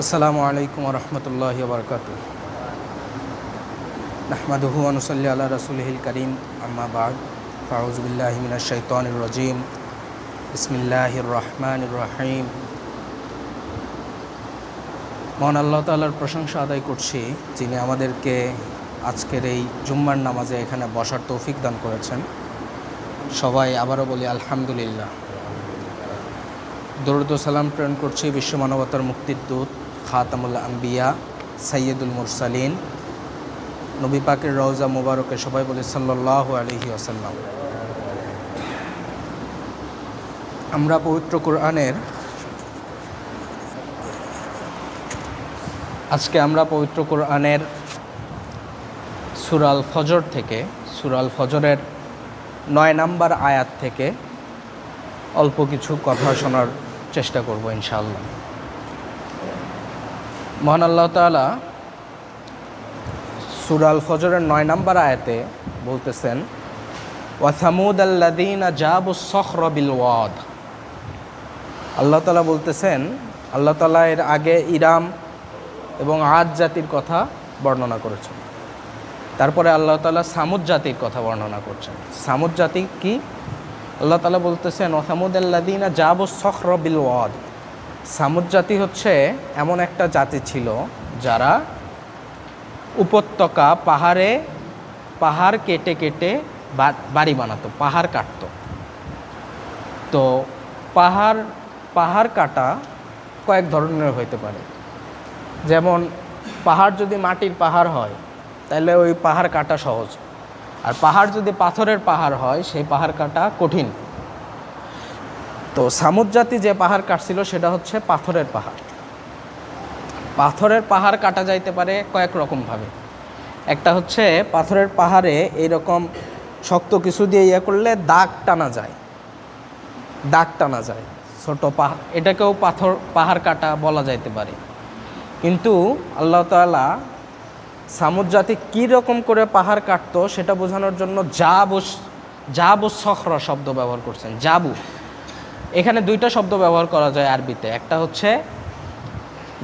আসসালামু আলাইকুম ওয়া রাহমাতুল্লাহি ওয়া বারাকাতুহু। নাহমাদুহু ওয়া নুসাল্লি আলা রাসূলিহিল কারীম, আম্মা বা'দ। ফাউযু বিল্লাহি মিনাশ শাইতানির রাজীম। বিসমিল্লাহির রহমানির রহিম। মহান আল্লাহ তাআলার প্রশংসা আদায় করছি, যিনি আমাদেরকে আজকের এই জুম্মার নামাজে এখানে বসার তৌফিক দান করেছেন। সবাই আবারও বলি আলহামদুলিল্লাহ। দরুদ ও সালাম প্রেরণ করছি বিশ্ব মানবতার মুক্তির দূত খাতামুল আম্বিয়া সাইয়্যিদুল মুরসালিন নবী পাকের রওজা মুবারকে। সবাই বলি সাল্লাল্লাহু আলাইহি ওয়াসাল্লাম। আমরা পবিত্র কোরআনের সূরা আল ফজর থেকে, সূরা আল ফজরের 9 নম্বর আয়াত থেকে অল্প কিছু কথা শোনার চেষ্টা করব ইনশাআল্লাহ। মহান আল্লাহ তাআলা সূরা আল ফজরের 9 নম্বর আয়াতে বলতেছেন, ওয়া সামুদাল্লাযীনা জাবুস সখরা বিল ওয়াদ। আল্লাহ তাআলা বলতেছেন, আল্লাহ তাআলা এর আগে ইরাম এবং আদ জাতির কথা বর্ণনা করেছেন। তারপরে আল্লাহ তাআলা সামুদ জাতির কথা বর্ণনা করছেন। সামুদ জাতি কি? আল্লাহ তাআলা বলতেছেন, ওয়া সামুদাল্লাযীনা জাবুস সখরা বিল ওয়াদ। সামুদ জাতি হচ্ছে এমন একটা জাতি ছিল যারা উপত্যকা পাহাড় কেটে কেটে বাড়ি বানাতো, পাহাড় কাটতো। তো পাহাড় কাটা কয়েক ধরনের হইতে পারে। যেমন পাহাড় যদি মাটির পাহাড় হয় তাহলে ওই পাহাড় কাটা সহজ, আর পাহাড় যদি পাথরের পাহাড় হয় সেই পাহাড় কাটা কঠিন। তো সামুদ জাতি যে পাহাড় কাটছিল সেটা হচ্ছে পাথরের পাহাড়। পাথরের পাহাড় কাটা যাইতে পারে কয়েক রকমভাবে। একটা হচ্ছে পাথরের পাহাড়ে এইরকম শক্ত কিছু দিয়ে করলে দাগ টানা যায়, ছোট পাহাড়, এটাকেও পাহাড় কাটা বলা যাইতে পারে। কিন্তু আল্লাহ তাআলা সামুদ জাতি কীরকম করে পাহাড় কাটতো সেটা বোঝানোর জন্য জাবুস সখরা শব্দ ব্যবহার করছেন। জাবু, এখানে দুইটা শব্দ ব্যবহার করা যায় আরবিতে। একটা হচ্ছে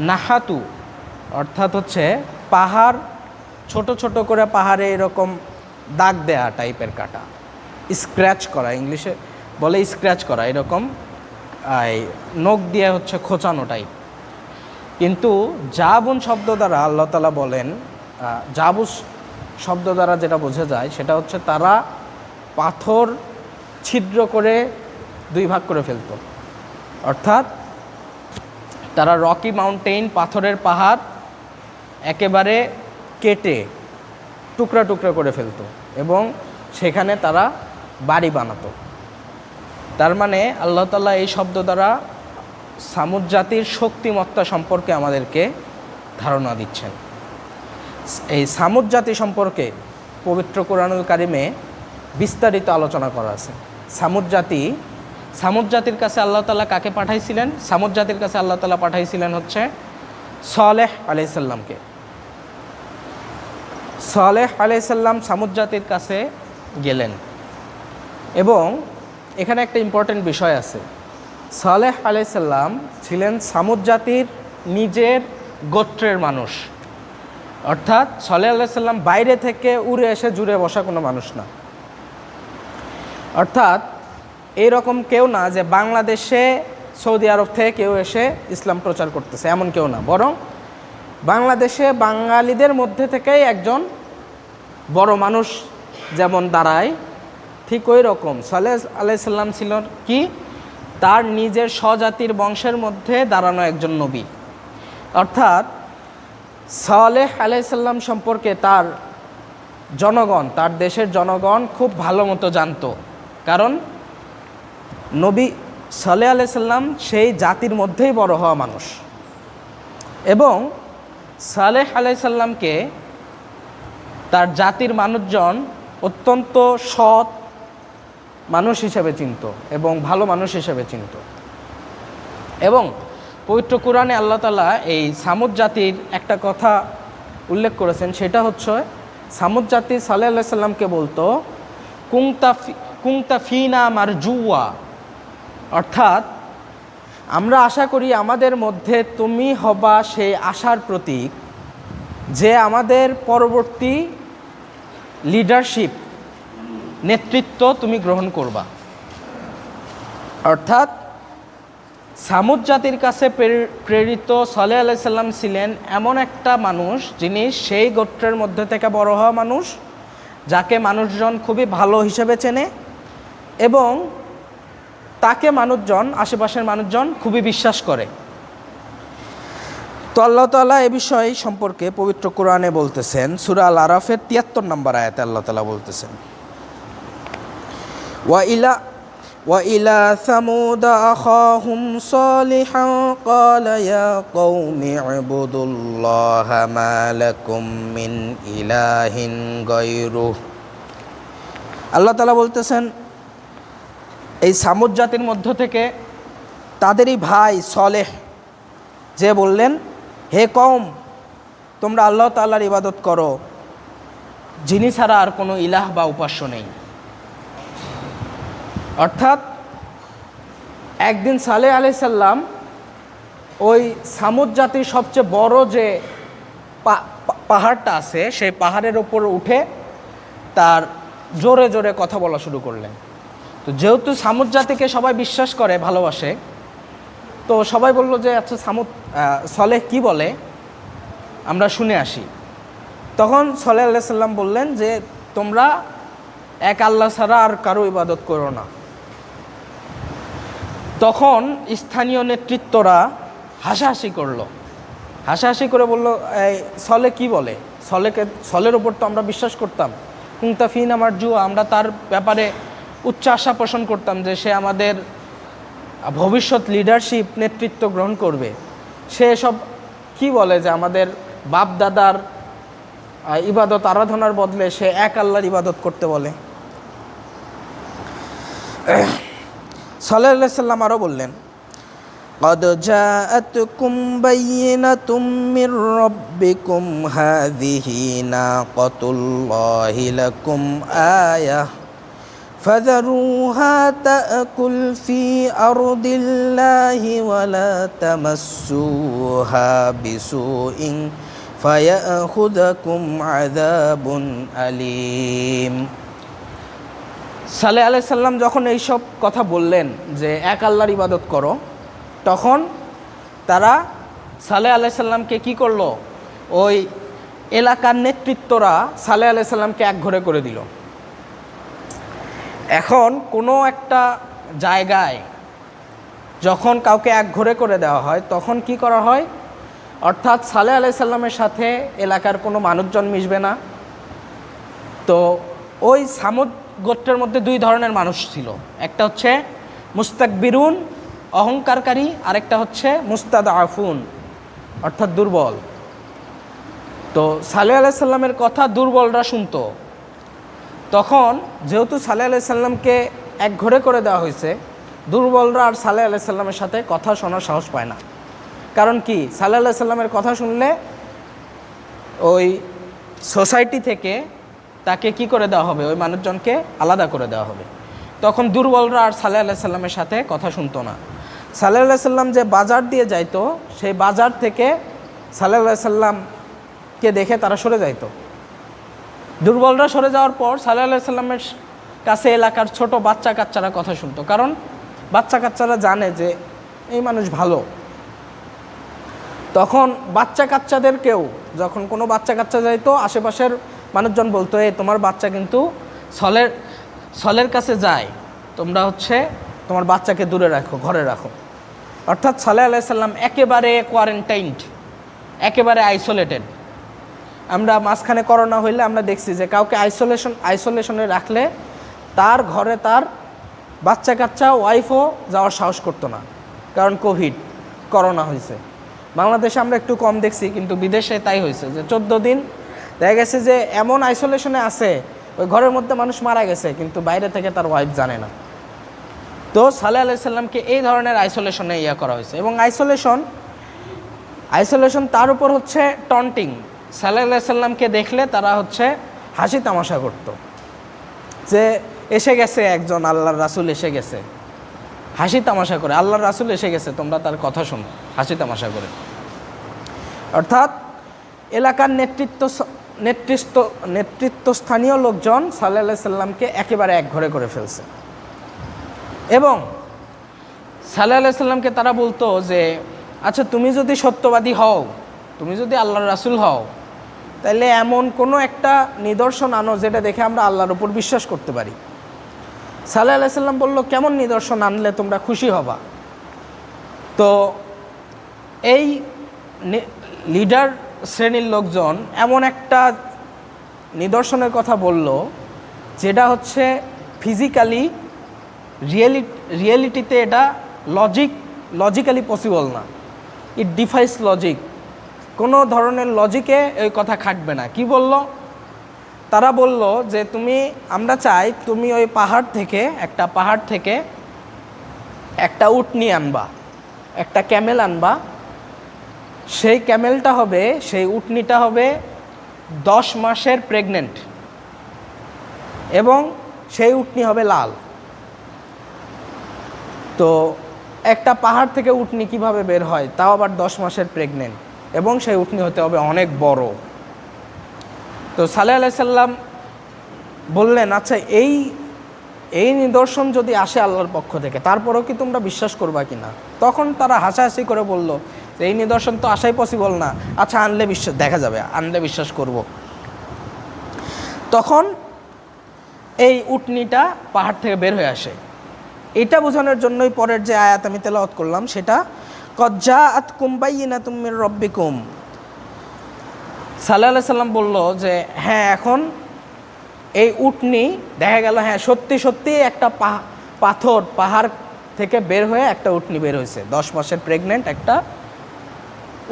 নাহাতু, অর্থাৎ হচ্ছে পাহাড় ছোট ছোট করে পাহাড়ে এরকম দাগ দেয়া টাইপের কাটা, স্ক্র্যাচ করা, ইংলিশে বলে স্ক্র্যাচ করা, এরকম নখ দিয়ে হচ্ছে খোঁচানো টাইপ। কিন্তু জাবুন শব্দ দ্বারা আল্লাহ তাআলা বলেন, জাবুস শব্দ দ্বারা যেটা বোঝা যায় সেটা হচ্ছে তারা পাথর ছিদ্র করে দুই ভাগ করে ফেলত। অর্থাৎ তারা রকি মাউন্টেন, পাথরের পাহাড় একেবারে কেটে টুকরা টুকরা করে ফেলত এবং সেখানে তারা বাড়ি বানাতো। তার মানে আল্লাহ তাআলা এই শব্দ দ্বারা সামুদ জাতির শক্তিমত্তা সম্পর্কে আমাদেরকে ধারণা দিচ্ছেন। এই সামুদ জাতি সম্পর্কে পবিত্র কোরআনুল কারিমে বিস্তারিত আলোচনা করা আছে। সামুদ জাতির কাছে আল্লাহ তাআলা কাকে পাঠাইছিলেন? সামুদ জাতির কাছে আল্লাহ তাআলা পাঠাইছিলেন হচ্ছে সালেহ আলাইহিস সালামকে। সালেহ আলাইহিস সালাম সামুদ জাতির কাছে গেলেন এবং এখানে একটা ইম্পর্টেন্ট বিষয় আছে। সালেহ আলাইহিস সালাম ছিলেন সামুদ জাতির নিজের গোত্রের মানুষ। অর্থাৎ সালেহ আলাইহিস সালাম বাইরে থেকে উড়ে এসে জুড়ে বসা কোনো মানুষ না। অর্থাৎ এইরকম কেউ না যে বাংলাদেশে সৌদি আরব থেকে কেউ এসে ইসলাম প্রচার করতেছে, এমন কেউ না। বরং বাংলাদেশে বাঙালিদের মধ্যে থেকেই একজন বড় মানুষ যেমন দাঁড়ায়, ঠিক ওই রকম সালেহ আলাইহিস সালাম ছিল কি তার নিজের স্বজাতির বংশের মধ্যে দাঁড়ানো একজন নবী। অর্থাৎ সালেহ আলাইহিস সালাম সম্পর্কে তার জনগণ, তার দেশের জনগণ খুব ভালো মতো জানতো, কারণ নবী সালেহ আলাইহিস সালাম সেই জাতির মধ্যেই বড় হওয়া মানুষ। এবং সালেহ আলাইহিস সালামকে তার জাতির মানুষজন অত্যন্ত সৎ মানুষ হিসেবে চিনত এবং ভালো মানুষ হিসেবে চিনত। এবং পবিত্র কোরআনে আল্লাহ তাআলা এই সামুদ জাতির একটা কথা উল্লেখ করেছেন, সেটা হচ্ছে সামুদ জাতি সালেহ আলাইহিস সালামকে বলতো কুংতা ফিনা মারজুয়া, অর্থাৎ আমরা আশা করি আমাদের মধ্যে তুমি হবা সেই আশার প্রতীক যে আমাদের পরবর্তী লিডারশিপ নেতৃত্ব তুমি গ্রহণ করবা। অর্থাৎ সামুদ জাতির কাছে প্রেরিত সালেহ আলাইহিস সালাম ছিলেন এমন একটা মানুষ যিনি সেই গোত্রের মধ্যে থেকে বড় হওয়া মানুষ, যাকে মানুষজন খুবই ভালো হিসেবে চেনে এবং তাকে মানুষজন, আশেপাশের মানুষজন খুবই বিশ্বাস করে। তো আল্লাহ তাআলা এ বিষয় সম্পর্কে পবিত্র কোরআনে বলতেছেন, সূরা আল আরাফের ৭৩ নম্বর আয়াতে আল্লাহ তাআলা বলতেছেন, وإلى ثمود أخاهم صالحا قال يا قوم اعبدوا الله ما لكم من إله غيره। আল্লাহ তাআলা বলতেছেন এই সামুদ জাতির মধ্য থেকে তাদেরই ভাই সলেহ যে বললেন, হে কওম, তোমরা আল্লাহ তাআলার ইবাদত করো, যিনি ছাড়া আর কোনো ইলাহ বা উপাস্য নেই। অর্থাৎ একদিন সালেহ আলাইহিস সালাম ওই সামুদ জাতির সবচেয়ে বড় যে পাহাড়টা আছে সেই পাহাড়ের ওপর উঠে তার জোরে জোরে কথা বলা শুরু করলেন। তো যেহেতু সামুদ জাতিকে সবাই বিশ্বাস করে, ভালোবাসে, তো সবাই বলল যে আচ্ছা সলেহ কি বলে আমরা শুনে আসি। তখন সালেহ আলাইহিস সালাম বললেন যে তোমরা এক আল্লাহ ছাড়া আর কারো ইবাদত করো না। তখন স্থানীয় নেতৃত্বরা হাসাহাসি করলো, হাসাহাসি করে বলল, এই সলেহ কি বলে, সলের ওপর তো আমরা বিশ্বাস করতাম, কুনতা ফিনা মারজুয়া, আমরা তার ব্যাপারে উচ্চ আশা পোষণ করতাম যে সে আমাদের ভবিষ্যৎ লিডারশিপ নেতৃত্ব গ্রহণ করবে। সে সব কি বলে যে আমাদের বাপ দাদার ইবাদত আরাধনার বদলে সে এক আল্লাহর ইবাদত করতে বলে। সাল্লাল্লাহু আলাইহি সাল্লাম আরও বললেন, قد جاءتكم بينة من ربكم هذه ناقة الله لكم آية فذروها تأكل في أرض الله ولا تمسوها بسوء فيأخذكم عذاب أليم। সালেহ আলাইহিস সালাম যখন এইসব কথা বললেন যে এক আল্লাহর ইবাদত করো, তখন তারা সালেহ আলাইহিস সালামকে কী করলো, ওই এলাকার নেতৃত্বরা সালেহ আলাইহিস সালামকে একঘরে করে দিল। এখন কোনো একটা জায়গায় যখন কাউকে একঘরে করে দেওয়া হয় তখন কি করা হয়, অর্থাৎ সালেহ আলাইহিস সালামের সাথে এলাকার কোনো মানুষজন মিশবে না। তো ওই সামুদ গোত্রের মধ্যে দুই ধরনের মানুষ ছিল, একটা হচ্ছে মুস্তাকবিরুন, অহংকারকারী, আরেকটা হচ্ছে মুস্তাদআফুন, অর্থাৎ দুর্বল। তো সালেহ আলাইহিস সালামের কথা দুর্বলরা শুনতো। তখন যেহেতু সালেহ আলাইহিস সালামকে একঘরে করে দেওয়া হয়েছে, দুর্বলরা আর সালেহ আলাইহিস সালামের সাথে কথা শোনার সাহস পায় না। কারণ কি, সালেহ আলাইহিস সালামের কথা শুনলে ওই সোসাইটি থেকে তাকে কি করে দেওয়া হবে, ওই মানুষজনকে আলাদা করে দেওয়া হবে। তখন দুর্বলরা আর সালেহ আলাইহিস সালামের সাথে কথা শুনতো না। সালেহ আলাইহিস সালাম যে বাজার দিয়ে যাইতো, সেই বাজার থেকে সালেহ আলাইহিস সালামকে দেখে তারা সরে যাইতো। দুর্বলরা সরে যাওয়ার পর সালেহ আলাইহিস সালামের কাছে এলাকার ছোট বাচ্চা কাচ্চারা কথা শুনতো, কারণ বাচ্চা কাচ্চারা জানে যে এই মানুষ ভালো। তখন বাচ্চা কাচ্চাদেরকেও, যখন কোনো বাচ্চা কাচ্চা যাইতো, আশেপাশের মানুষজন বলতো, এই তোমার বাচ্চা কিন্তু সলের কাছে যায়, তোমরা হচ্ছে তোমার বাচ্চাকে দূরে রাখো, ঘরে রাখো। অর্থাৎ সালেহ আলাইহিস সালাম একেবারে কোয়ারেন্টাইনড, একেবারে আইসোলেটেড। আমরা মাঝখানে করোনা হইলে আমরা দেখছি যে কাউকে আইসোলেশনে রাখলে তার ঘরে তার বাচ্চা কাচ্চা, ওয়াইফও যাওয়ার সাহস করতো না, কারণ করোনা হয়েছে। বাংলাদেশে আমরা একটু কম দেখছি, কিন্তু বিদেশে তাই হয়েছে যে 14 দিন দেখা গেছে যে এমন আইসোলেশনে আছে, ওই ঘরের মধ্যে মানুষ মারা গেছে, কিন্তু বাইরে থেকে তার ওয়াইফ জানে না। তো সালেহ আলাইহিস সালামকে এই ধরনের আইসোলেশনে করা হয়েছে। এবং আইসোলেশন তার উপর হচ্ছে টন্টিং। সালেহ আলাইহিস সালামকে দেখলে তারা হচ্ছে হাসি তামাশা করত যে এসে গেছে একজন আল্লাহর রাসূল, এসে গেছে। হাসি তামাশা করে। আল্লাহর রাসূল এসে গেছে, তোমরা তার কথা শোনো হাসি তামাশা করে। অর্থাৎ এলাকার নেতৃত্বস্থানীয় লোকজন সাল্লাল্লাহু আলাইহি সাল্লামকে একেবারে একঘরে করে ফেলছে। এবং সাল্লাল্লাহু আলাইহি সাল্লামকে তারা বলতো যে আচ্ছা তুমি যদি সত্যবাদী হও, তুমি যদি আল্লাহর রাসূল হও, তাহলে এমন কোনো একটা নিদর্শন আনো যেটা দেখে আমরা আল্লাহর উপর বিশ্বাস করতে পারি। সাল্লাল্লাহু আলাইহি সাল্লাম বলল, কেমন নিদর্শন আনলে তোমরা খুশি হবা? তো এই লিডার শ্রেণীর লোকজন এমন একটা নিদর্শনের কথা বলল যেটা হচ্ছে ফিজিক্যালি রিয়েলিটিতে এটা লজিক্যালি পসিবল না। ইট ডিফাইস লজিক, কোনো ধরনের লজিকে এই কথা খাটবে না। কি বলল? তারা বলল যে আমরা চাই তুমি ওই পাহাড় থেকে একটা উটনি আনবা, একটা ক্যামেল আনবা। সেই ক্যামেলটা হবে, সেই উটনিটা হবে 10 মাসের প্রেগনেন্ট, এবং সেই উটনি হবে লাল। তো একটা পাহাড় থেকে উটনি কিভাবে বের হয়, তাও আবার 10 মাসের প্রেগনেন্ট, এবং সেই উটনি হতে হবে অনেক বড়। তো সাল্লাল্লাহু আলাইহি সাল্লাম বললেন, আচ্ছা এই নিদর্শন যদি আসে আল্লাহর পক্ষ থেকে, তারপরেও কি তোমরা বিশ্বাস করবা কি না? তখন তারা হাসাহাসি করে বলল যে এই নিদর্শন তো আসাই পসিবল না, আচ্ছা আনলে দেখা যাবে, আনলে বিশ্বাস করব। তখন এই উটনিটা পাহাড় থেকে বের হয়ে আসে। এটা বোঝানোর জন্যই পরের যে আয়াত আমি তেলাওয়াত করলাম সেটা, কদ জাআতকুম বাইয়িনাতুম মির রাব্বিকুম। সাল্লাল্লাহু আলাইহি সাল্লাম বলল যে হ্যাঁ, এখন এই উটনি দেখা গেল, হ্যাঁ সত্যি সত্যি একটা পাহাড় থেকে বের হয়ে একটা উটনি বের হয়েছে। 10 মাসের প্রেগনেন্ট একটা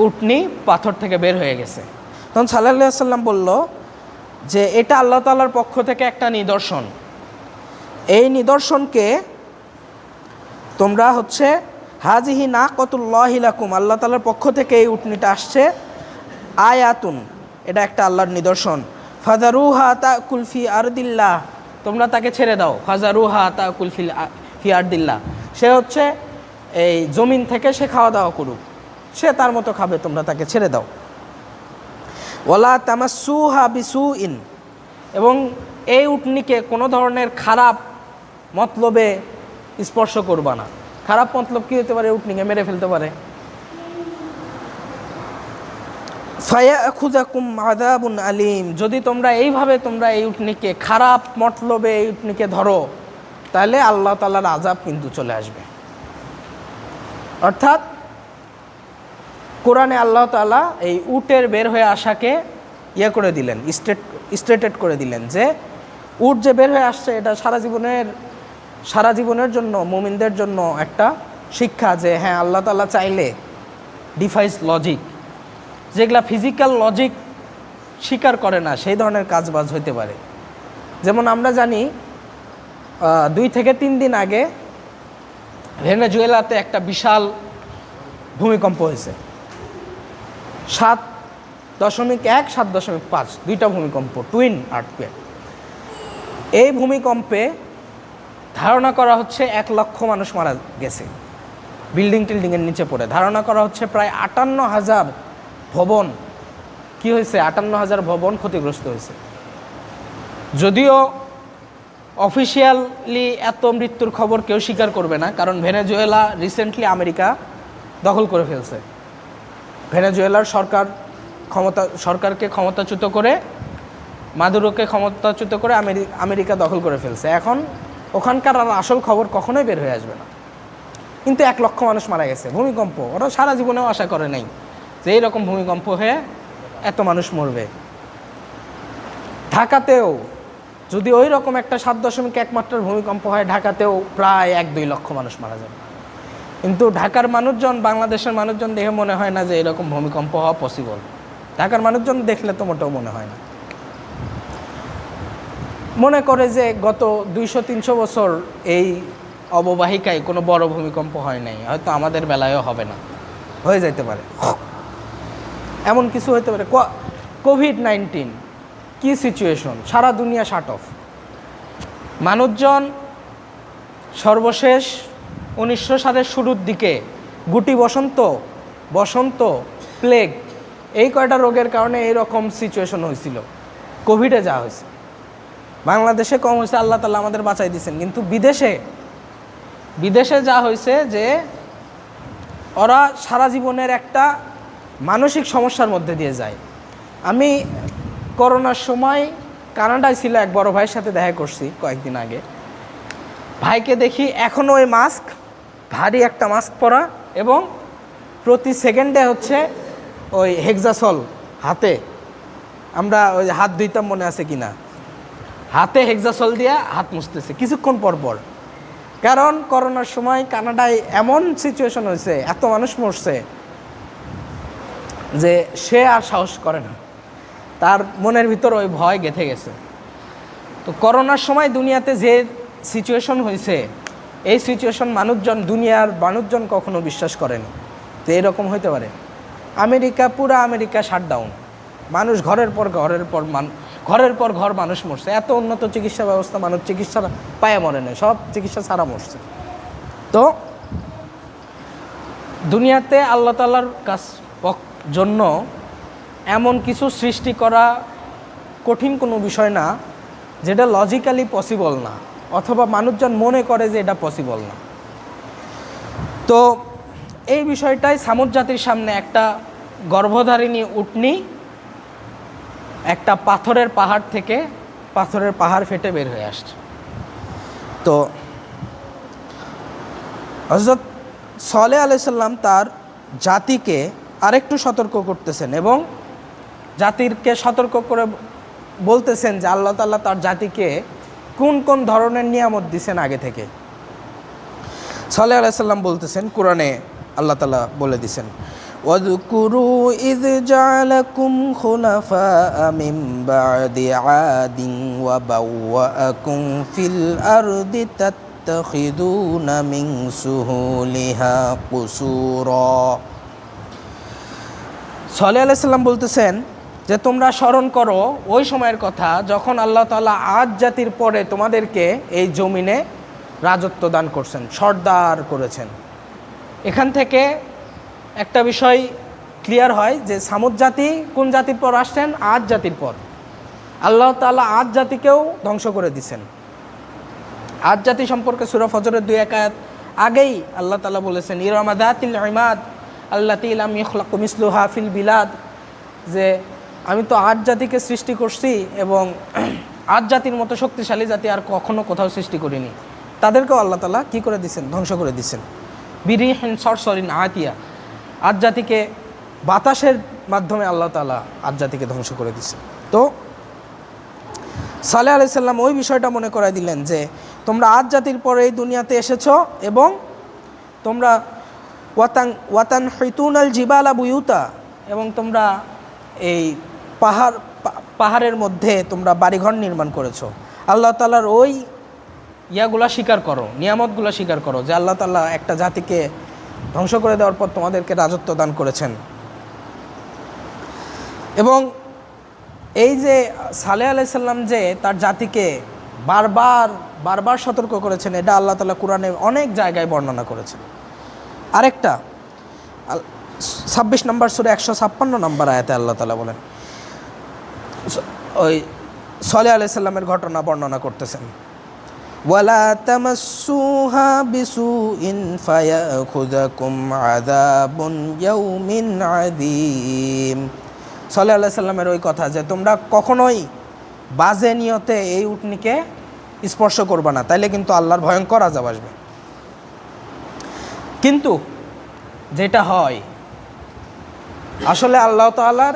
উটনি পাথর থেকে বের হয়ে গেছে। তখন সাল্লাল্লাহু আলাইহি সাল্লাম বলল যে এটা আল্লাহ তাআলার পক্ষ থেকে একটা নিদর্শন। এই নিদর্শনকে তোমরা হাজিহি নাকাতুল্লাহি লাকুম, আল্লাহ তাআলার পক্ষ থেকে এই উটনিটা আসছে, আয়াতুন, এটা একটা আল্লাহর নিদর্শন। ফাজারুহা তাকুল ফি আরদিল্লাহ, তোমরা তাকে ছেড়ে দাও। ফাজারুহা তাকুল ফি আরদিল্লাহ, সে এই জমিন থেকে সে খাওয়া দাওয়া করুক, সে তার মতো খাবে, তোমরা তাকে ছেড়ে দাও। ওয়ালা তামাসসুহা বিসুইন, এবং এই উটনিকে কোনো ধরনের খারাপ মতলবে স্পর্শ করবা না। খারাপ মতলব কী হতে পারে? উটনিকে মেরে ফেলতে পারে। ফায়াখুযাকুম আযাবুন আলীম, যদি তোমরা এইভাবে এই উটনিকে খারাপ মতলবে এই উটনিকে ধরো, তাহলে আল্লাহ তাআলার আযাব কিন্তু চলে আসবে। অর্থাৎ কোরআনে আল্লাহ তাআলা এই উটের বের হয়ে আসাকে করে দিলেন, স্টেটেড করে দিলেন যে উট যে বের হয়ে আসছে এটা সারা জীবনের জন্য মুমিনদের জন্য একটা শিক্ষা, যে হ্যাঁ আল্লাহ তাআলা চাইলে ডিফাইস লজিক, যেগুলা ফিজিক্যাল লজিক স্বীকার করে না, সেই ধরনের কাজবাজ হইতে পারে। যেমন আমরা জানি 2 থেকে 3 দিন আগে ভেনেজুয়েলাতে একটা বিশাল ভূমিকম্প হয়েছে। 7.1, 7.5, দুইটা ভূমিকম্প, টুইন আর্থকুয়েক। এই ভূমিকম্পে ধারণা করা হচ্ছে 1 লক্ষ মানুষ মারা গেছে বিল্ডিংয়ের নিচে পড়ে। ধারণা করা হচ্ছে প্রায় 58,000 ভবন কি হয়েছে, 58,000 ভবন ক্ষতিগ্রস্ত হয়েছে। যদিও অফিসিয়ালি এত মৃত্যুর খবর কেউ স্বীকার করবে না, কারণ ভেনেজুয়েলা রিসেন্টলি আমেরিকা দখল করে ফেলছে। ভেনেজুয়েলার সরকারকে ক্ষমতাচ্যুত করে, মাদুরোকে ক্ষমতাচ্যুত করে আমেরিকা দখল করে ফেলছে। এখন ওখানকার আর আসল খবর কখনোই বের হয়ে আসবে না। কিন্তু 1 লক্ষ মানুষ মারা গেছে ভূমিকম্প। ওরা সারা জীবনেও আশা করে নাই যে এইরকম ভূমিকম্প হয়ে এত মানুষ মরবে। ঢাকাতেও যদি ওই রকম একটা 7.1 মাত্রার ভূমিকম্প হয়, ঢাকাতেও প্রায় 1-2 লক্ষ মানুষ মারা যাবে। কিন্তু ঢাকার মানুষজন, বাংলাদেশের মানুষজন দেখে মনে হয় না যে এরকম ভূমিকম্প হওয়া পসিবল। ঢাকার মানুষজন দেখলে তো মোটেও মনে হয় না। মনে করে যে গত 200-300 বছর এই অববাহিকায় কোনো বড় ভূমিকম্প হয় নাই, হয়তো আমাদের বেলায়ও হবে না, হয়ে যেতে পারে, এমন কিছু হতে পারে। কোভিড-19 কি সিচুয়েশন, সারা দুনিয়া শাট অফ। মানুষজন সর্বশেষ 1900 সালের শুরুর দিকে গুটি বসন্ত প্লেগ এই কয়টা রোগের কারণে এইরকম সিচুয়েশন হয়েছিল। কোভিডে যা হয়েছে, বাংলাদেশে কম হয়েছে, আল্লাহ তাআলা আমাদের বাঁচাই দিয়েছেন। কিন্তু বিদেশে যা হয়েছে যে ওরা সারা জীবনের একটা মানসিক সমস্যার মধ্যে দিয়ে যায়। আমি করোনার সময় কানাডায় ছিল, এক বড় ভাইয়ের সাথে দেখা করছি কয়েকদিন আগে। ভাইকে দেখি এখনও ওই মাস্ক, ভারী একটা মাস্ক পরা, এবং প্রতি সেকেন্ডে হচ্ছে ওই হেক্সাসল হাতে, আমরা ওই হাত ধুইতাম মনে আছে কিনা, হাতে হেক্সাসল দিয়ে হাত মুছতেছে কিছুক্ষণ পর পর। কারণ করোনার সময় কানাডায় এমন সিচুয়েশন হয়েছে, এত মানুষ মরছে যে সে আর সাহস করে না, তার মনের ভিতর ওই ভয় গেঁথে গেছে। তো করোনার সময় দুনিয়াতে যে সিচুয়েশন হয়েছে, এই সিচুয়েশন দুনিয়ার মানুষজন কখনো বিশ্বাস করেনি তো এরকম হইতে পারে। পুরা আমেরিকা শাটডাউন, মানুষ ঘরের পর ঘর মানুষ মরছে। এত উন্নত চিকিৎসা ব্যবস্থা, মানুষ চিকিৎসা পায়ে মরে নেই, সব চিকিৎসা ছাড়া মরছে। তো দুনিয়াতে আল্লাহ তাআলার জন্য এমন কিছু সৃষ্টি করা কঠিন কোনো বিষয় না যেটা লজিক্যালি পসিবল না, অথবা মানুষজন মনে করে যে এটা পসিবল না। তো এই বিষয়টাই সামুদ জাতির সামনে একটা গর্ভধারিণী উটনি একটা পাথরের পাহাড় ফেটে বের হয়ে আসছে। তো হযরত সালেহ আলাইহিস সালাম তার জাতিকে আরেকটু সতর্ক করতেছেন এবং জাতিকে সতর্ক করে বলতেছেন যে আল্লাহ তাআলা তার জাতিকে কোন কোন ধরনের নিয়ামত দিয়েছেন আগে থেকে। সালেহ আলাইহিস সালাম বলতেছেন, কোরআনে আল্লাহ তাআলা বলে দিয়েছেন, ওয়াযকুরু ইয জাআলাকুম খুলাফাআ মিন বা'দি আদিন ওয়া বাওয়াআকুম ফিল আরদি তাত্তাখিযুনা মিন সুহুলিহা কুসুরা। সালেহ আলাইহিস সালাম বলতেছেন যে তোমরা স্মরণ করো ওই সময়ের কথা যখন আল্লাহ তাআলা আদ জাতির পরে তোমাদেরকে এই জমিনে রাজত্ব দান করছেন, সর্দার করেছেন। এখান থেকে একটা বিষয় ক্লিয়ার হয় যে সামুদ জাতি কোন জাতির পর আসছেন? আদ জাতির পর। আল্লাহ তাআলা আদ জাতিকেও ধ্বংস করে দিয়েছেন। আদ জাতি সম্পর্কে সূরা ফজরের 2 আয়াত আগেই আল্লাহ তাআলা বলেছেন, ইরামা যাতিল ইমাদ আল্লাতী লাম ইখলাক মিসলুহা ফিল বিলাদ, যে আমি তো আদ জাতিকে সৃষ্টি করছি এবং আদ জাতির মতো শক্তিশালী জাতি আর কখনো কোথাও সৃষ্টি করিনি। তাদেরকেও আল্লাহ তাআলা কী করে দিয়েছেন? ধ্বংস করে দিয়েছেন। বিরিহিন সরসরিন আতিয়া, আদ জাতিকে বাতাসের মাধ্যমে আল্লাহ তাআলা আদ জাতিকে ধ্বংস করে দিয়েছেন। তো সালেহ আলাইহিস সালাম ওই বিষয়টা মনে করাই দিলেন যে তোমরা আদ জাতির পরে এই দুনিয়াতে এসেছো এবং তোমরা ওয়াতান হিতুনাল জিবালা বুয়ুতা, এবং তোমরা এই পাহাড়ের মধ্যে তোমরা বাড়িঘর নির্মাণ করেছো। আল্লাহ তাআলার ওই ইয়াগুলা স্বীকার করো, নিয়ামতগুলো স্বীকার করো যে আল্লাহ তাআলা একটা জাতিকে ধ্বংস করে দেওয়ার পর তোমাদেরকে রাজত্ব দান করেছেন। এবং এই যে সালেহ আলাইহিস সালাম যে তার জাতিকে বারবার সতর্ক করেছেন, এটা আল্লাহ তাআলা কোরআনে অনেক জায়গায় বর্ণনা করেছেন। আরেকটা 26 নম্বর সূরা 156 নম্বর আয়াতে আল্লাহ তাআলা বলেন, ওই সালেহ আলাইহিস সালামের ঘটনা বর্ণনা করতেছেন, ওয়ালা তামাসসুহা বিসুইন ফায়াখুযাকুম আযাবুন ইয়াউমিন আযীম। সালেহ আলাইহিস সালামের ওই কথা যে তোমরা কখনোই বাজে নিয়তে এই উটনিকে স্পর্শ করবে না, তাইলে কিন্তু আল্লাহর ভয়ঙ্কর আযাব আসবে। কিন্তু যেটা হয় আসলে আল্লাহ তাআলার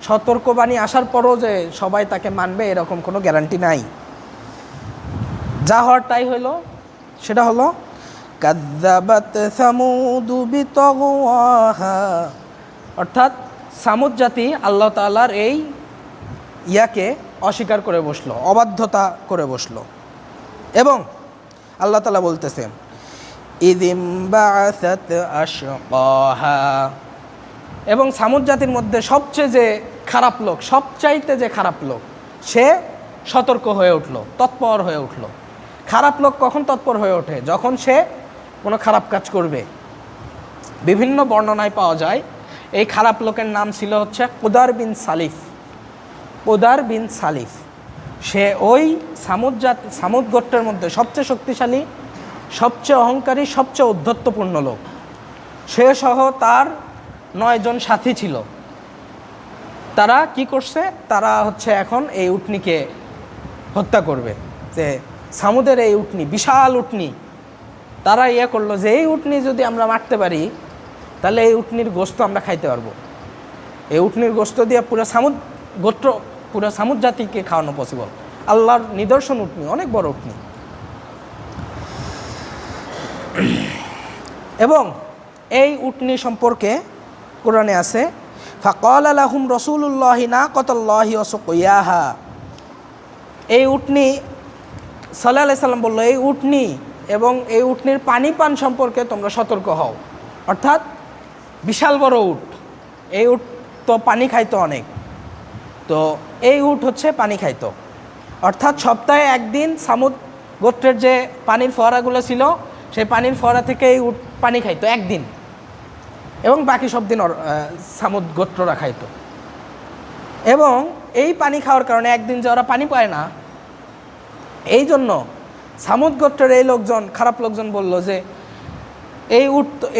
সতর্কবাণী আসার পরও যে সবাই তাকে মানবে এরকম কোনো গ্যারান্টি নাই। যা হওয়ার তাই হলো, সেটা হলো কাযযাবাত সামুদু বিতাগওয়াহা, অর্থাৎ সামুদ জাতি আল্লাহ তাআলার এই ইয়াকে অস্বীকার করে বসলো, অবাধ্যতা করে বসলো। এবং আল্লাহ তাআলা বলতেছে, ইযিম বাআসাত আশকাহা, এবং সামুদ জাতির মধ্যে সবচাইতে যে খারাপ লোক সে সতর্ক হয়ে উঠল, তৎপর হয়ে উঠল। খারাপ লোক কখন তৎপর হয়ে ওঠে? যখন সে কোনো খারাপ কাজ করবে। বিভিন্ন বর্ণনায় পাওয়া যায় এই খারাপ লোকের নাম ছিল হচ্ছে কুদার বিন সালিফ। কুদার বিন সালিফ সে ওই সামুদ গোত্রের মধ্যে সবচেয়ে শক্তিশালী, সবচেয়ে অহংকারী, সবচেয়ে ঔদ্ধত্যপূর্ণ লোক। সে সহ তার 9 জন সাথী ছিল। তারা কি করছে, তারা হচ্ছে এখন এই উটনিকে হত্যা করবে। যে সামুদের এই উটনি, বিশাল উটনি, তারা করলো যে এই উটনি যদি আমরা মারতে পারি তাহলে এই উটনির গোস্ত আমরা খাইতে পারবো। এই উটনির গোস্ত দিয়ে পুরো সামুদ গোত্র, পুরো সামুদ জাতিকে খাওয়ানো পসিবল। আল্লাহর নিদর্শন উটনি, অনেক বড় উটনি। এবং এই উটনি সম্পর্কে কোরআনে আছে, ফাকালা লাহুম রাসূলুল্লাহি নাকাতাল্লাহি ওয়া সুকিয়াহা। এই উটনি সাল্লাল্লাহু আলাইহি সাল্লাম বলল, এই উটনি এবং এই উটনির পানি পান সম্পর্কে তোমরা সতর্ক হও। অর্থাৎ বিশাল বড় উট, এই উট তো পানি খাইতো অনেক, তো এই উট হচ্ছে পানি খাইতো। অর্থাৎ সপ্তাহে একদিন সামুদ গোত্রের যে পানির ফোয়ারাগুলো ছিল সেই পানির ফোয়ারা থেকে এই উট পানি খাইতো একদিন, এবং বাকি সব দিন সামুদ গোত্ররা খাইতো। এবং এই পানি খাওয়ার কারণে একদিন যে ওরা পানি পায় না, এই জন্য সামুদ গোত্রের এই লোকজন, খারাপ লোকজন বলল যে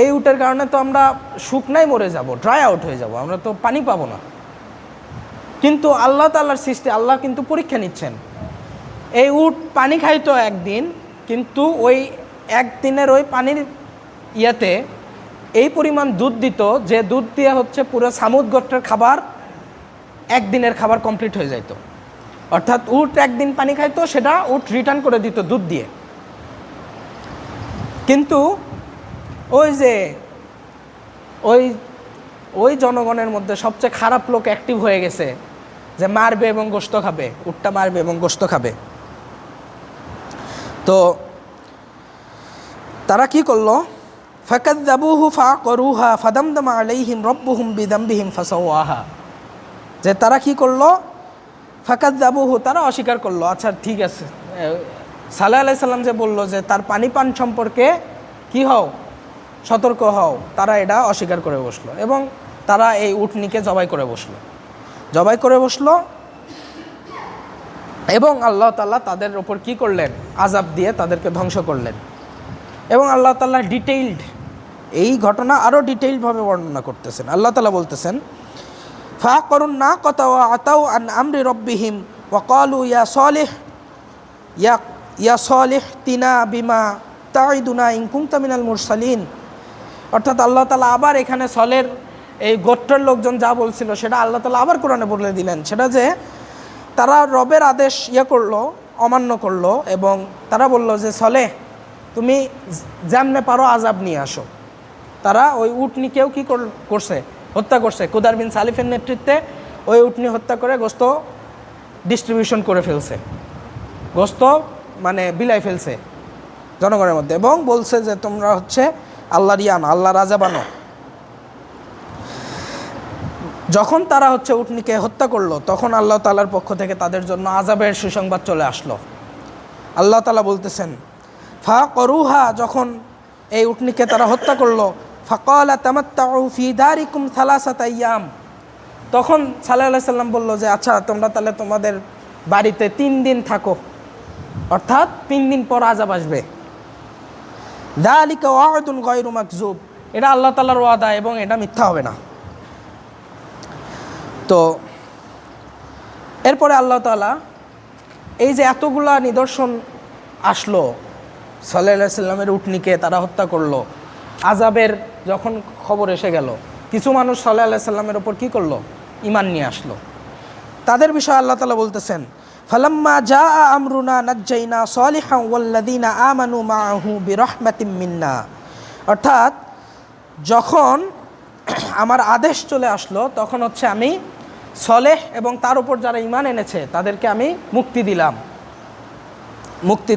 এই উটের কারণে তো আমরা শুকনাই মরে যাব, ড্রাই আউট হয়ে যাব, আমরা তো পানি পাবো না। কিন্তু আল্লাহ তাআলার সৃষ্টি, আল্লাহ কিন্তু পরীক্ষা নিচ্ছেন। এই উট পানি খাইতো একদিন, কিন্তু ওই একদিনের ওই পানির ইয়াতে এই পরিমাণ দুধ দিত যে দুধ দিয়ে হচ্ছে পুরো সামুদ গোত্রের খাবার, একদিনের খাবার কমপ্লিট হয়ে যাইত। অর্থাৎ উট একদিন পানি খাইতো, সেটা উট রিটার্ন করে দিত দুধ দিয়ে। কিন্তু ওই যে ওই জনগণের মধ্যে সবচেয়ে খারাপ লোক অ্যাক্টিভ হয়ে গেছে যে মারবে এবং গোশত খাবে, উটটা মারবে এবং গোশত খাবে। তো তারা কি করলো, ফাকাযযাবুহু ফাআকরুহা ফাদামদামা আলাইহিম রাব্বুহুম বিযামবিহিম ফাসাওয়াহা। যে তারা কি করলো, ফাকাযযাবুহু, তারা অস্বীকার করলো। আচ্ছা ঠিক আছে, সাল্লাল্লাহু আলাইহি সাল্লাম যে বললো যে তার পানি পান সম্পর্কে কি হও, সতর্ক হও, তারা এটা অস্বীকার করে বসলো এবং তারা এই উটনিকে জবাই করে বসলো। এবং আল্লাহ তাআলা তাদের ওপর কি করলেন, আযাব দিয়ে তাদেরকে ধ্বংস করলেন। এবং আল্লাহ তাআলা ডিটেইলড এই ঘটনা আরও ডিটেইলভাবে বর্ণনা করতেছেন। আল্লাহ তাআলা বলতেছেন, ফাআকরুন নাকাতা ওয়া আতাউ আন আমরি রাব্বিহিম ওয়া ক্বালু ইয়া সালিহ তিনা বিমা তাইদুনা ইন কুনতা মিনাল মুরসালিন। অর্থাৎ আল্লাহ তাআলা আবার এখানে সলের এই গোত্রের লোকজন যা বলছিল সেটা আল্লাহ তাআলা আবার কোরআনে বলে দিলেন। সেটা যে তারা রবের আদেশ করলো, অমান্য করলো, এবং তারা বলল যে সলেহ তুমি যেমনে পারো আযাব নিয়ে আসো। তারা ওই উটনিকেও কি করছে, হত্যা করছে। কুদার বিন সালিফের নেতৃত্বে ওই উটনি হত্যা করে গোস্ত ডিস্ট্রিবিউশন করে ফেলছে, গোস্ত মানে বিলাই ফেলছে জনগণের মধ্যে, এবং বলছে যে তোমরা হচ্ছে আল্লাহর ইয়ান, আল্লাহর আযাব আনো। যখন তারা হচ্ছে উটনিকে হত্যা করলো, তখন আল্লাহ তাআলার পক্ষ থেকে তাদের জন্য আযাবের সুসংবাদ চলে আসলো। আল্লাহ তাআলা বলতেছেন, ফাআকরুহা, যখন এই উটনিকে তারা হত্যা করলো, ফাকালা তামাত্তাউ ফি দারিকুম সালাসাতা আইয়াম। তখন সাল্লাল্লাহু আলাইহি সাল্লাম বলল যে আচ্ছা তোমরা তাহলে তোমাদের বাড়িতে 3 দিন থাকো, অর্থাৎ 3 দিন পর আযাব আসবে। যালিকা ওয়া'দুন গায়রু মাকযুব, এটা আল্লাহ তাআলার ওয়াদা এবং এটা মিথ্যা হবে না। তো এরপরে আল্লাহ তাআলা এই যে এতগুলা নিদর্শন আসলো, সাল্লাল্লাহু আলাইহি সাল্লামের উটনিকে তারা হত্যা করলো, আযাবের যখন খবর এসে গেল, কিছু মানুষ সাল্লাল্লাহু আলাইহি সাল্লামের ওপর কী করলো, ঈমান নিয়ে আসলো। তাদের বিষয়ে আল্লাহ তাআলা বলতেছেন, ফালাম্মা জাআ আমরুনা নাজ্জাইনা সালিহান ওয়াল্লাযীনা আমানু মাআহু বিরাহমাতিম মিন্না। অর্থাৎ যখন আমার আদেশ চলে আসলো, তখন হচ্ছে আমি সলেহ এবং তার উপর যারা ঈমান এনেছে তাদেরকে আমি মুক্তি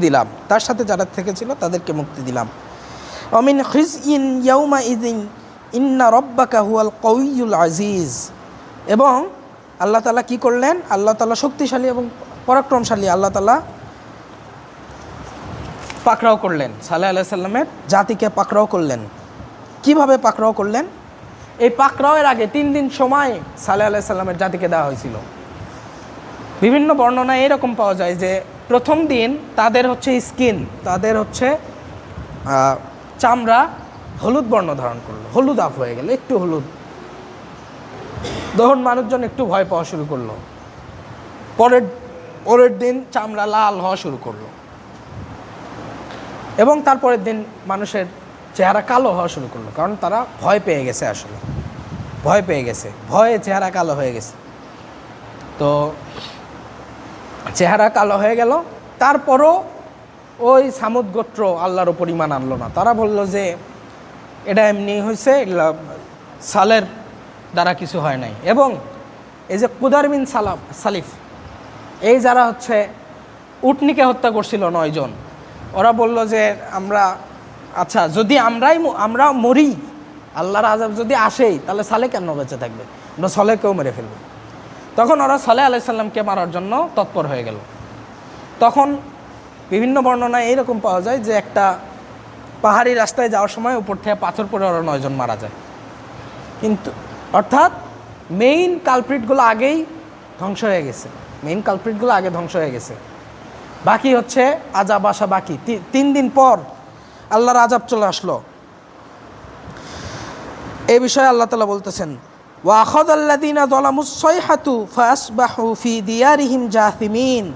দিলাম, তার সাথে যারা থেকেছিল তাদেরকে মুক্তি দিলাম। অমিন খিজইন ইয়াউমা ইযিন ইন্না রাব্বাকা হুয়াল কাউইয়ুল আজিজ। এবং আল্লাহ তাআলা কি করলেন, আল্লাহ তাআলা শক্তিশালী এবং পরাক্রমশালী। আল্লাহ তাআলা পাকড়াও করলেন, সালেহ আলাইহিস সালামের জাতিকে পাকড়াও করলেন। কিভাবে পাকড়াও করলেন? এই পাকড়াওয়ের আগে 3 দিন সময় সালেহ আলাইহিস সালামের জাতিকে দেওয়া হয়েছিল। বিভিন্ন বর্ণনা এরকম পাওয়া যায় যে প্রথম দিন তাদের হচ্ছে স্কিন, তাদের হচ্ছে চামড়া হলুদ বর্ণ ধারণ করলো, হলুদ আপ হয়ে গেল, একটু হলুদ। তখন মানুষজন একটু ভয় পাওয়া শুরু করলো। পরের দিন চামড়া লাল হওয়া শুরু করলো এবং তারপরের দিন মানুষের চেহারা কালো হওয়া শুরু করলো, কারণ তারা ভয় পেয়ে গেছে, আসলে ভয় পেয়ে গেছে, ভয়ে চেহারা কালো হয়ে গেছে। তো চেহারা কালো হয়ে গেল। তারপরও ওই সামুদ গোত্র আল্লাহর উপর ঈমান আনলো না। তারা বলল যে এটা এমনি হয়েছে, সালের দ্বারা কিছু হয় নাই। এবং এই যে কুদার বিন সালিফ, এই যারা হচ্ছে উটনিকে হত্যা করছিল 9 জন, ওরা বলল যে আচ্ছা যদি আমরা মরি, আল্লাহর আযাব যদি আসেই, তাহলে সালে কেন বেঁচে থাকবে, আমরা সালেহকেও মেরে ফেলব। তখন ওরা সালেহ আলাইহিস সালামকে মারার জন্য তৎপর হয়ে গেল। তখন বিভিন্ন বর্ণনায় এইরকম পাওয়া যায় যে একটা পাহাড়ি রাস্তায় যাওয়ার সময় উপর থেকে পাথর পড়ে ওরা 9 জন মারা যায়। কিন্তু অর্থাৎ মেইন কালপ্রিটগুলো আগেই ধ্বংস হয়ে গেছে, মেইন কালপ্রিটগুলো আগে ধ্বংস হয়ে গেছে। বাকি হচ্ছে আযাব আসা বাকি। 3 দিন পর আল্লাহর আযাব চলে আসলো। এই বিষয়ে আল্লাহ তাআলা বলতেছেন, ওয়া আখাযাল্লাযীনা যালামুস সাইহাতু ফাসবাহু ফি দিয়ারিহিম জাসিমিন।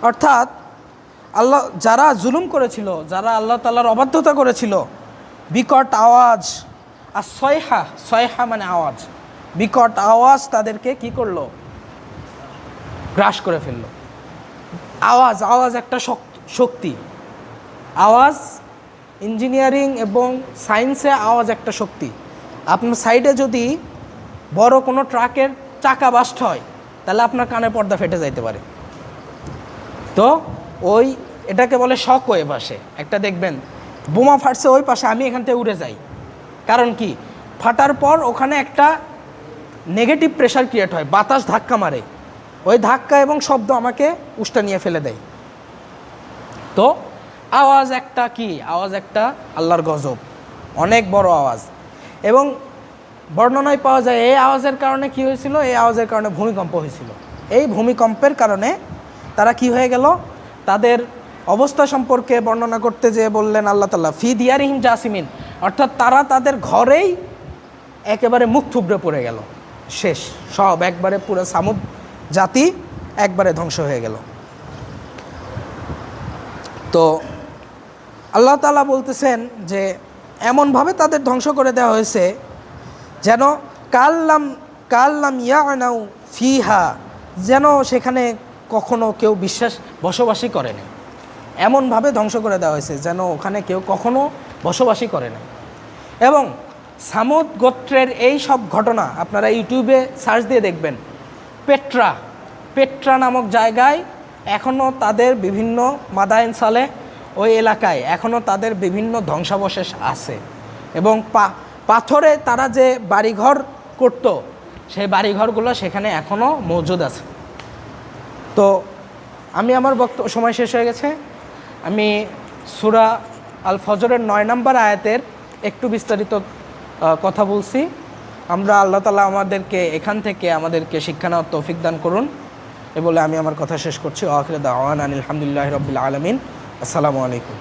অর্থাৎ যারা জুলুম করেছিল, যারা আল্লাহ তাআলার অবাধ্যতা করেছিল, বিকট আওয়াজ, আর সয়হা মানে আওয়াজ, বিকট আওয়াজ তাদেরকে কি করলো? গ্রাস করে ফেললো। আওয়াজ একটা শক্তি। আওয়াজ, ইঞ্জিনিয়ারিং এবং সায়েন্সে আওয়াজ একটা শক্তি। আপনার সাইডে যদি বড় কোনো ট্রাকের চাকা বাস্ট হয়, তাহলে আপনার কানে পর্দা ফেটে যাইতে পারে। তো এটাকে বলে শক ওয়েভ আসে। একটা দেখবেন বোমা ফাটছে ওই পাশে, আমি এখান থেকে উড়ে যাই। কারণ কি? ফাটার পর ওখানে একটা নেগেটিভ প্রেশার ক্রিয়েট হয়, বাতাস ধাক্কা মারে, ওই ধাক্কা এবং শব্দ আমাকে উষ্টা নিয়ে ফেলে দেয়। তো আওয়াজ একটা কি? আওয়াজ একটা আল্লাহর গজব, অনেক বড় আওয়াজ। এবং বর্ণনায় পাওয়া যায় এই আওয়াজের কারণে কি হয়েছিল? এই আওয়াজের কারণে ভূমিকম্প হয়েছিল। এই ভূমিকম্পের কারণে তারা কি হয়ে গেল? তাদের অবস্থা সম্পর্কে বর্ণনা করতে যেয়ে বললেন আল্লাহ তাআলা, ফি দিয়ারিহিম জাসিমিন, অর্থাৎ তারা তাদের ঘরেই একেবারে মুখ থুবড়ে পড়ে গেল, শেষ সব, একবারে পুরো সামুদ জাতি একবারে ধ্বংস হয়ে গেল। তো আল্লাহ তাআলা বলতেছেন যে এমনভাবে তাদের ধ্বংস করে দেওয়া হয়েছে যেন কাল্লাম ইয়ানাউ ফিহা, যেন সেখানে কখনো কেউ বসবাসী করে নাই। এমনভাবে ধ্বংস করে দেওয়া হয়েছে যেন ওখানে কেউ কখনো বসবাসী করে নাই। এবং সামুদ গোত্রের এই সব ঘটনা আপনারা ইউটিউবে সার্চ দিয়ে দেখবেন। পেট্রা নামক জায়গায় এখনও তাদের বিভিন্ন মাদায়েন সালে, ওই এলাকায় এখনও তাদের বিভিন্ন ধ্বংসাবশেষ আছে। এবং পাথরে তারা যে বাড়িঘর করত, সেই বাড়িঘরগুলো সেখানে এখনও মজুদ আছে। তো আমি আমার সময় শেষ হয়ে গেছে। আমি সূরা আল ফজরের 9 নম্বর আয়াতের একটু বিস্তারিত কথা বলছি। আল্লাহ তাআলা এখান থেকে আমাদেরকে শিক্ষা নেওয়ার তৌফিক দান করুন। এ বলে আমি আমার কথা শেষ করছি। আখির দাওয়ানা আলহামদুলিল্লাহি রাব্বিল আলামিন। আসসালামু আলাইকুম।